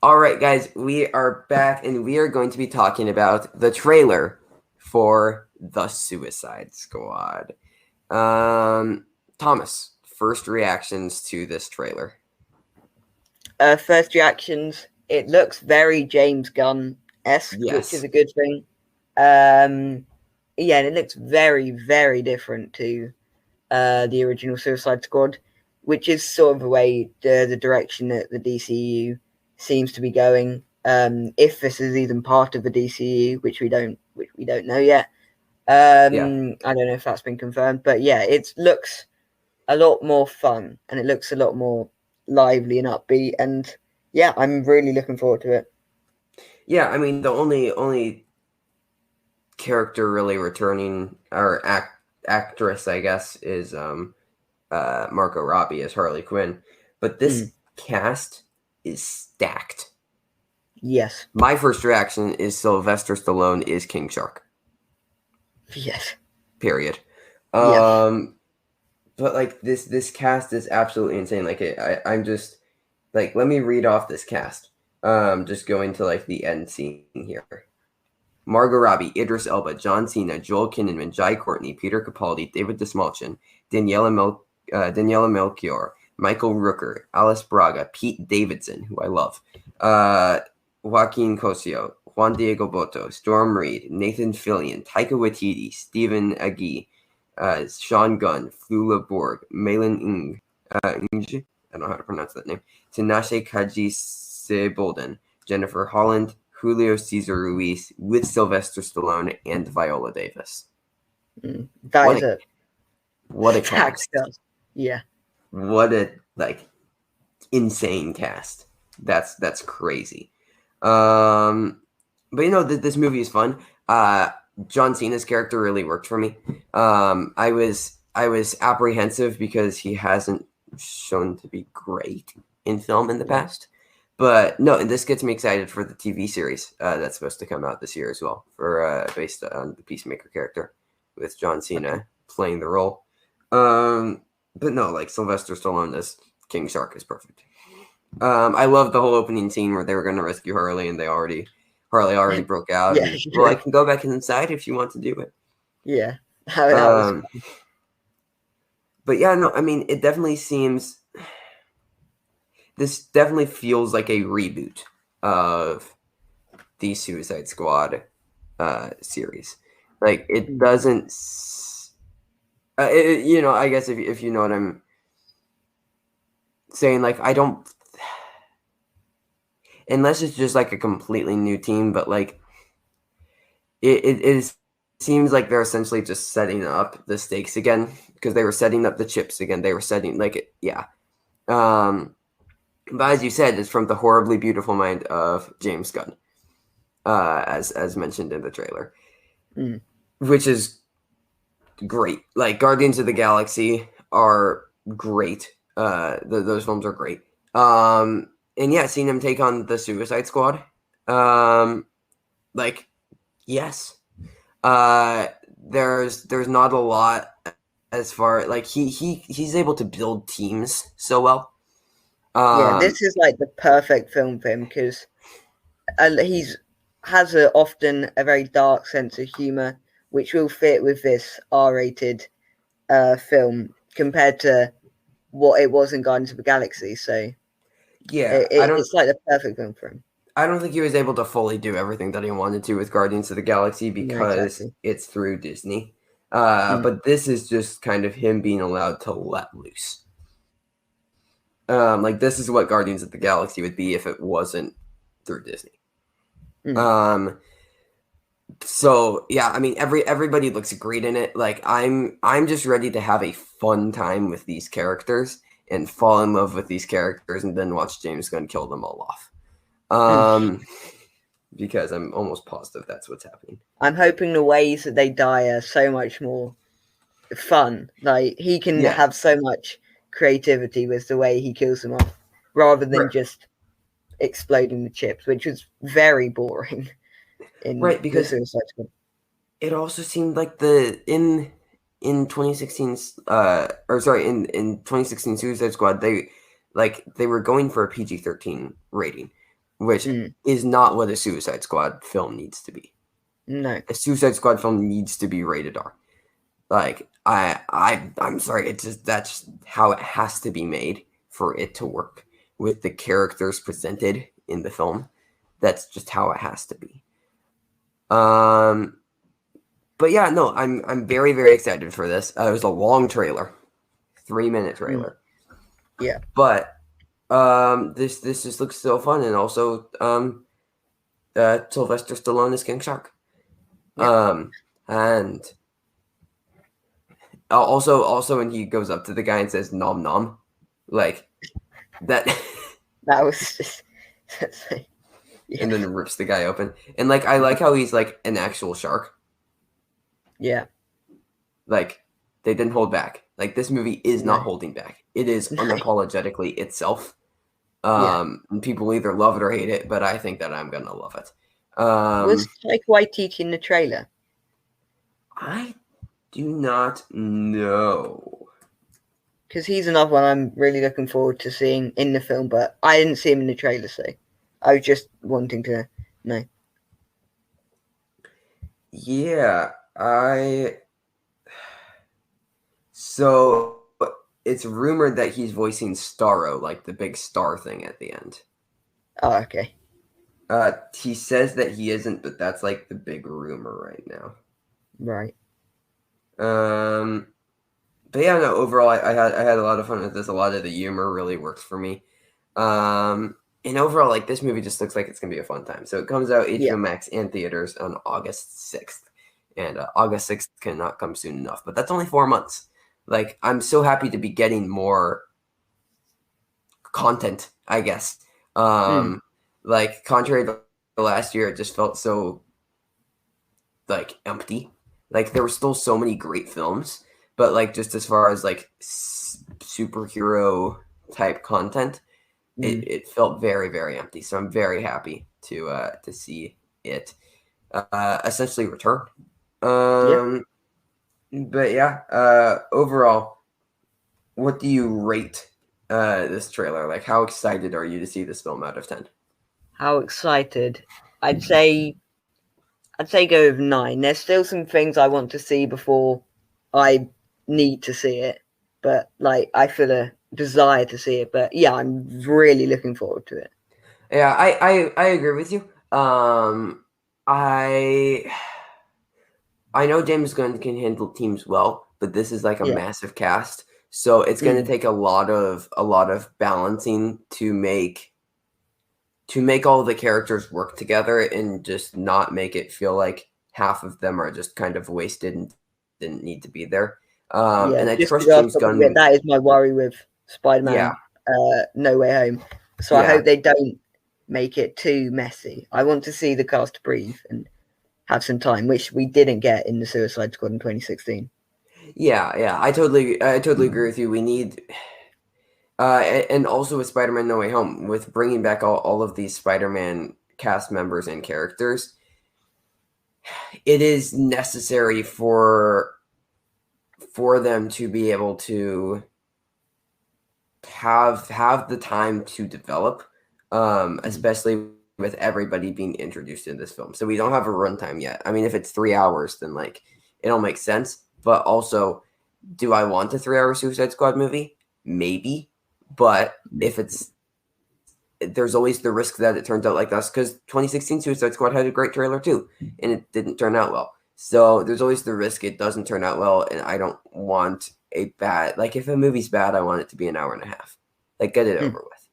All right, guys, we are back and we are going to be talking about the trailer for The Suicide Squad. Thomas, first reactions to this trailer. First reactions, it looks very James Gunn-esque, which is a good thing. And it looks very, very different to the original Suicide Squad, which is sort of the way the direction that the DCU seems to be going. If this is even part of the DCU, which we don't know yet. I don't know if that's been confirmed, but yeah, it looks a lot more fun and it looks a lot more lively and upbeat, and yeah, I'm really looking forward to it. Yeah, I mean the only character really returning, or actress, I guess, is Margot Robbie as Harley Quinn, but this cast is stacked. Yes. My first reaction is Sylvester Stallone is King Shark. Yes. Period. Yes. But like this cast is absolutely insane. Like I'm just like, let me read off this cast. Just going to like the end scene here. Margot Robbie, Idris Elba, John Cena, Joel Kinnaman, Jai Courtney, Peter Capaldi, David Dastmalchian, Daniela Melchior, Michael Rooker, Alice Braga, Pete Davidson, who I love, Joaquin Cosio, Juan Diego Boto, Storm Reed, Nathan Fillion, Taika Waititi, Stephen Agee, Sean Gunn, Flula Borg, Malin Ng, I don't know how to pronounce that name, Tinashe Kaji Sebolden, Jennifer Holland, Julio Cesar Ruiz, with Sylvester Stallone and Viola Davis. What a cast. Yeah. What a insane cast. That's crazy. But this movie is fun. John Cena's character really worked for me. I was apprehensive because he hasn't shown to be great in film in the past. But no, and this gets me excited for the TV series that's supposed to come out this year as well, for based on the Peacemaker character with John Cena playing the role. But no, like Sylvester Stallone as King Shark is perfect. I love the whole opening scene where they were going to rescue Harley and Harley already broke out. Yeah, and, well, I can go back inside if you want to do it. Yeah. That was fun. But yeah, no, I mean, it definitely seems... This definitely feels like a reboot of the Suicide Squad series. Like, it doesn't... I guess if you know what I'm saying, like, I don't... Unless it's just, like, a completely new team, but, like, it seems like they're essentially just setting up the stakes again, because they were setting up the chips again. They were setting, but as you said, it's from the horribly beautiful mind of James Gunn, as mentioned in the trailer, which is great. Like, Guardians of the Galaxy are great. Those films are great. And yeah, seeing him take on the Suicide Squad, yes. There's not a lot as far, like, he's able to build teams so well. This is like the perfect film for him because has often a very dark sense of humor, which will fit with this R-rated film compared to what it was in Guardians of the Galaxy. So yeah, it's like the perfect film for him. I don't think he was able to fully do everything that he wanted to with Guardians of the Galaxy because it's through Disney. But this is just kind of him being allowed to let loose. Like, this is what Guardians of the Galaxy would be if it wasn't through Disney. So yeah, I mean, everybody looks great in it. Like, I'm just ready to have a fun time with these characters and fall in love with these characters and then watch James Gunn kill them all off. Because I'm almost positive that's what's happening. I'm hoping the ways that they die are so much more fun. Like, he can have so much creativity with the way he kills them off, rather than just exploding the chips, which was very boring. Because it also seemed like in 2016's in 2016 Suicide Squad, they were going for a PG-13 rating. which is not what a Suicide Squad film needs to be. No, a Suicide Squad film needs to be rated R. Like I'm sorry, that's how it has to be made for it to work with the characters presented in the film. That's just how it has to be. But yeah, no, I'm very, very excited for this. It was a long trailer, 3-minute trailer. Yeah, but this just looks so fun, and also Sylvester Stallone is King Shark. Yeah. And also when he goes up to the guy and says "nom nom," like that. That was just. Yeah. And then rips the guy open, and like I like how he's like an actual shark. Yeah. Like they didn't hold back. Like this movie is not holding back. It is unapologetically itself. And people either love it or hate it, but I think that I'm gonna love it. Was Taika Waititi in the trailer? I do not know. Because he's another one I'm really looking forward to seeing in the film, but I didn't see him in the trailer, so I was just wanting to know. Yeah, so it's rumored that he's voicing Starro, like the big star thing at the end. Oh, okay. He says that he isn't, but that's like the big rumor right now. Right. But yeah, no. Overall, I had a lot of fun with this. A lot of the humor really works for me. And overall, like this movie just looks like it's gonna be a fun time. So it comes out HBO Max and theaters on August 6th, and August 6th cannot come soon enough. But that's only 4 months. Like I'm so happy to be getting more content, I guess. Like contrary to last year, it just felt so like empty. Like there were still so many great films, but like just as far as like superhero type content, it felt very, very empty. So I'm very happy to see it essentially return. But yeah, overall, what do you rate this trailer? Like, how excited are you to see this film out of 10? How excited? I'd say go with 9. There's still some things I want to see before I need to see it, but like I feel a desire to see it. But yeah, I'm really looking forward to it. Yeah, I agree with you. I know James Gunn can handle teams well, but this is like a massive cast, so it's going to take a lot of balancing to make all the characters work together and just not make it feel like half of them are just kind of wasted and didn't need to be there. And I trust James Gunn. That is my worry with Spider-Man No Way Home. So I hope they don't make it too messy. I want to see the cast breathe and have some time, which we didn't get in the Suicide Squad in 2016. Yeah, I totally agree with you. We need, and also with Spider-Man No Way Home, with bringing back all of these Spider-Man cast members and characters, it is necessary for them to be able to have the time to develop, especially with everybody being introduced in this film. So we don't have a runtime yet. I mean, if it's 3 hours, then like it'll make sense. But also, do I want a 3-hour Suicide Squad movie? Maybe. But if there's always the risk that it turns out like this, because 2016 Suicide Squad had a great trailer too, and it didn't turn out well. So there's always the risk it doesn't turn out well, and I don't want a bad, like if a movie's bad, I want it to be an hour and a half. Like get it over with.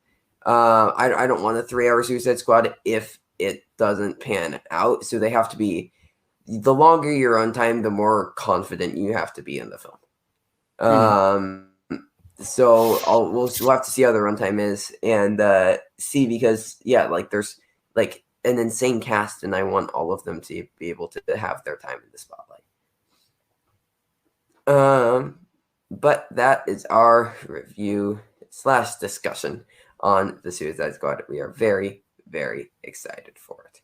I don't want a 3-hour Suicide Squad if it doesn't pan out. So they have to be, the longer your runtime, the more confident you have to be in the film. So we'll have to see how the runtime is and see, because like there's like an insane cast, and I want all of them to be able to have their time in the spotlight. But that is our review / discussion on the Suicide Squad. We are very, very excited for it.